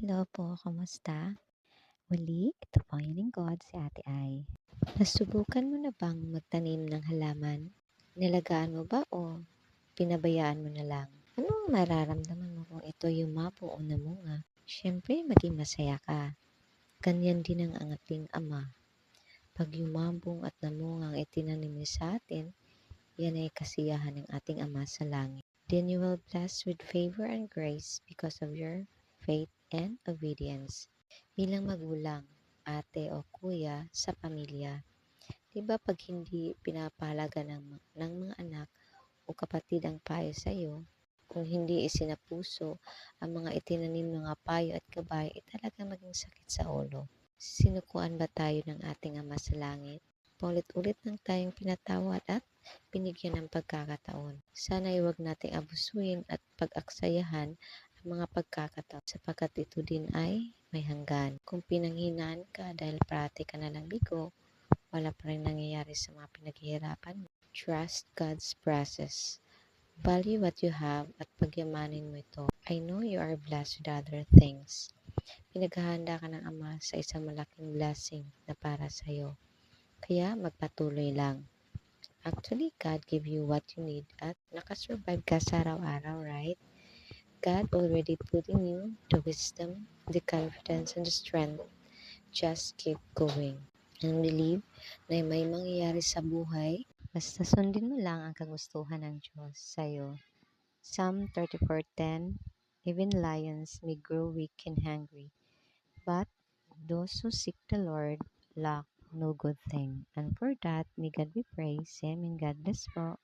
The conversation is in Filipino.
Hello po, kamusta? Muli, ito po ang inyong lingkod, si Ate Ai. Nasubukan mo na bang magtanim ng halaman? Nilagaan mo ba o pinabayaan mo na lang? Ano ang mararamdaman mo kung ito yumabo o namunga? Siyempre, maging masaya ka. Ganyan din ang ating Ama. Pag yumabong at namunga ang itinanim niya sa atin, yan ay kasiyahan ng ating Ama sa langit. Then you will bless with favor and grace because of your faith and obedience. Bilang magulang, ate o kuya sa pamilya, di ba pag hindi pinapahalaga ng mga anak o kapatid ang payo sa iyo, kung hindi isinapuso ang mga itinanim ng mga payo at gabay, talagang maging sakit sa ulo. Sinukuan ba tayo ng ating Ama sa langit? Paulit-ulit nang tayong pinatawad at binigyan ng pagkakataon. Sana ay huwag nating abusuin at pag-aksayahan ang mga pagkakataon sapagkat ito din ay may hanggan. Kung pinanghinaan ka dahil parati ka nalang bigo, wala pa rin nangyayari sa mga pinaghihirapan mo. Trust God's process. Value what you have at pagyamanin mo ito. I know you are blessed with other things. Pinaghahanda ka ng Ama sa isang malaking blessing na para sa iyo. Kaya magpatuloy lang. Actually, God give you what you need at nakasurvive ka sa araw-araw, right? God already put in you the wisdom, the confidence, and the strength. Just keep going. And believe na may mangyayari sa buhay. Basta sundin mo lang ang kagustuhan ng Diyos sa'yo. Psalm 34:10, even lions may grow weak and hungry, but those who seek the Lord lack no good thing. And for that, may God be praised. Amen. God bless po.